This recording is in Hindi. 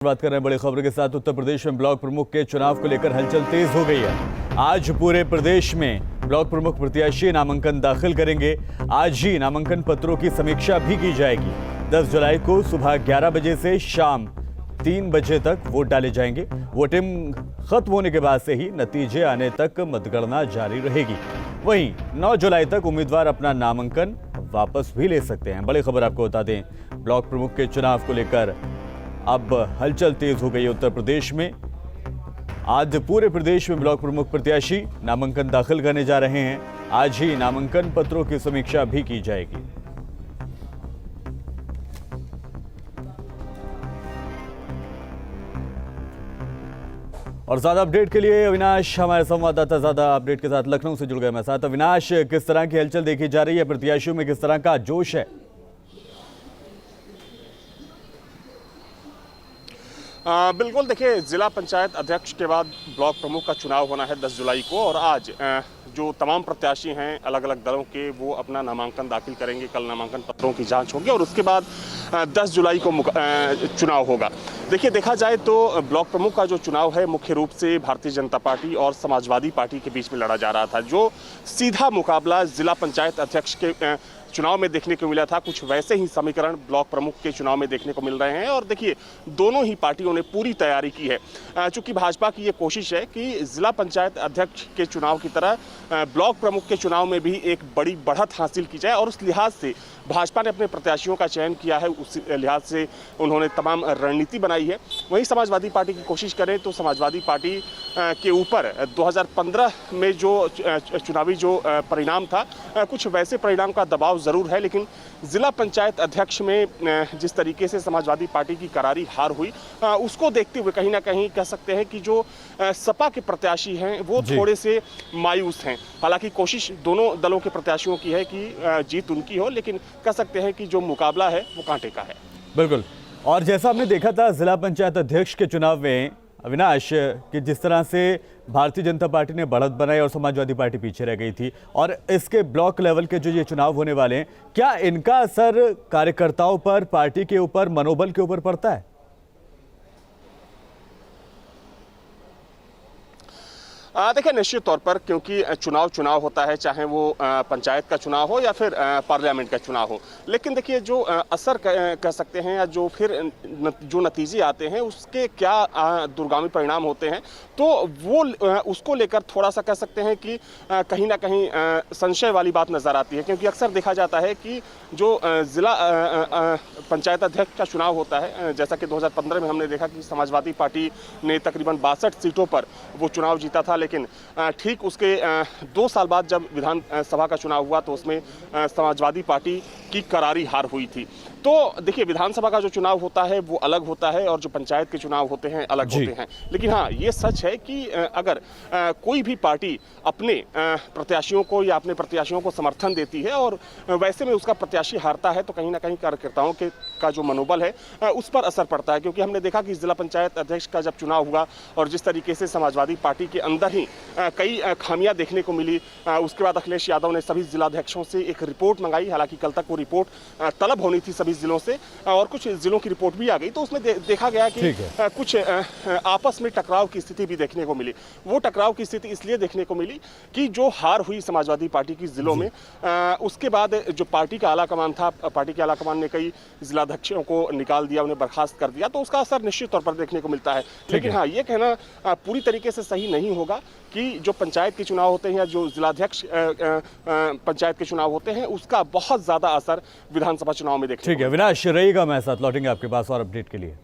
बात कर रहे हैं बड़ी खबर के साथ। उत्तर प्रदेश में ब्लॉक प्रमुख के चुनाव को लेकर हलचल तेज हो गई है। आज पूरे प्रदेश में ब्लॉक प्रमुख प्रत्याशी नामांकन दाखिल करेंगे। आज ही नामांकन पत्रों की समीक्षा भी की जाएगी। 10 जुलाई को सुबह 11 बजे से शाम 3 बजे तक वोट डाले जाएंगे। वोटिंग खत्म होने के बाद से ही नतीजे आने तक मतगणना जारी रहेगी। वहीं 9 जुलाई तक उम्मीदवार अपना नामांकन वापस भी ले सकते हैं। बड़ी खबर आपको बता दें, ब्लॉक प्रमुख के चुनाव को लेकर अब हलचल तेज हो गई है उत्तर प्रदेश में। आज पूरे प्रदेश में ब्लॉक प्रमुख प्रत्याशी नामांकन दाखिल करने जा रहे हैं। आज ही नामांकन पत्रों की समीक्षा भी की जाएगी। और ज्यादा अपडेट के लिए अविनाश, हमारे संवाददाता ज्यादा अपडेट के साथ लखनऊ से जुड़ गए मेरे साथ। अविनाश, किस तरह की हलचल देखी जा रही है? प्रत्याशियों में किस तरह का जोश है? बिल्कुल, देखिए, जिला पंचायत अध्यक्ष के बाद ब्लॉक प्रमुख का चुनाव होना है 10 जुलाई को, और आज जो तमाम प्रत्याशी हैं अलग अलग दलों के, वो अपना नामांकन दाखिल करेंगे। कल नामांकन पत्रों की जांच होगी और उसके बाद 10 जुलाई को चुनाव होगा। देखिए, देखा जाए तो ब्लॉक प्रमुख का जो चुनाव है मुख्य रूप से भारतीय जनता पार्टी और समाजवादी पार्टी के बीच में लड़ा जा रहा था। जो सीधा मुकाबला जिला पंचायत अध्यक्ष के चुनाव में देखने को मिला था, कुछ वैसे ही समीकरण ब्लॉक प्रमुख के चुनाव में देखने को मिल रहे हैं। और देखिए, दोनों ही पार्टियों ने पूरी तैयारी की है। चूंकि भाजपा की ये कोशिश है कि जिला पंचायत अध्यक्ष के चुनाव की तरह ब्लॉक प्रमुख के चुनाव में भी एक बड़ी बढ़त हासिल की जाए, और उस लिहाज से भाजपा ने अपने प्रत्याशियों का चयन किया है। उस लिहाज से उन्होंने तमाम रणनीति बनाई है। वहीं समाजवादी पार्टी की कोशिश करें तो समाजवादी पार्टी के ऊपर 2015 में जो चुनावी जो परिणाम था, कुछ वैसे परिणाम का दबाव ज़रूर है, लेकिन जिला पंचायत अध्यक्ष में जिस तरीके से समाजवादी पार्टी की करारी हार हुई, उसको देखते हुए कहीं ना कहीं कह सकते हैं कि जो सपा के प्रत्याशी हैं वो थोड़े से मायूस हैं। हालांकि कोशिश दोनों दलों के प्रत्याशियों की है कि जीत उनकी हो, लेकिन कह सकते हैं कि जो मुकाबला है वो कांटे का है। बिल्कुल। और जैसा हमने देखा था जिला पंचायत अध्यक्ष के चुनाव में अविनाश, कि जिस तरह से भारतीय जनता पार्टी ने बढ़त बनाई और समाजवादी पार्टी पीछे रह गई थी, और इसके ब्लॉक लेवल के जो ये चुनाव होने वाले हैं, क्या इनका असर कार्यकर्ताओं पर, पार्टी के ऊपर, मनोबल के ऊपर पड़ता है? देखिए, निश्चित तौर पर, क्योंकि चुनाव होता है, चाहे वो पंचायत का चुनाव हो या फिर पार्लियामेंट का चुनाव हो, लेकिन देखिए जो असर कह सकते हैं या जो फिर जो नतीजे आते हैं उसके क्या दूरगामी परिणाम होते हैं, तो वो उसको लेकर थोड़ा सा कह सकते हैं कि कहीं ना कहीं संशय वाली बात नज़र आती है। क्योंकि अक्सर देखा जाता है कि जो जिला पंचायत अध्यक्ष का चुनाव होता है, जैसा कि 2015 में हमने देखा कि समाजवादी पार्टी ने तकरीबन 62 सीटों पर वो चुनाव जीता था, लेकिन ठीक उसके 2 साल बाद जब विधानसभा का चुनाव हुआ तो उसमें समाजवादी पार्टी की करारी हार हुई थी। तो देखिए, विधानसभा का जो चुनाव होता है वो अलग होता है और जो पंचायत के चुनाव होते हैं अलग होते हैं। लेकिन हाँ, ये सच है कि अगर कोई भी पार्टी अपने प्रत्याशियों को या अपने प्रत्याशियों को समर्थन देती है और वैसे में उसका प्रत्याशी हारता है, तो कहीं ना कहीं कार्यकर्ताओं का जो मनोबल है उस पर असर पड़ता है। क्योंकि हमने देखा कि जिला पंचायत अध्यक्ष का जब चुनाव हुआ और जिस तरीके से समाजवादी पार्टी के अंदर ही कई खामियां देखने को मिली, उसके बाद अखिलेश यादव ने सभी जिलाध्यक्षों से एक रिपोर्ट मंगाई। हालांकि कल तक वो रिपोर्ट तलब होनी थी सभी जिलों से, और कुछ जिलों की रिपोर्ट भी आ गई, तो उसमें देखा गया कि कुछ आपस में टकराव की स्थिति भी देखने को मिली। वो टकराव की स्थिति इसलिए देखने को मिली कि जो हार हुई समाजवादी पार्टी की जिलों में, उसके बाद जो पार्टी का आला कमान था, पार्टी के आला कमान ने कई जिलाध्यक्षों को निकाल दिया, उन्हें बर्खास्त कर दिया, तो उसका असर निश्चित तौर पर देखने को मिलता है। लेकिन हाँ, ये कहना पूरी तरीके से सही नहीं होगा कि जो पंचायत के चुनाव होते हैं या जो जिलाध्यक्ष पंचायत के चुनाव होते हैं उसका बहुत ज्यादा असर विधानसभा चुनाव में देखने को। ठीक है अविनाश, रहिएगा, मैं साथ लौटेंगे आपके पास और अपडेट के लिए।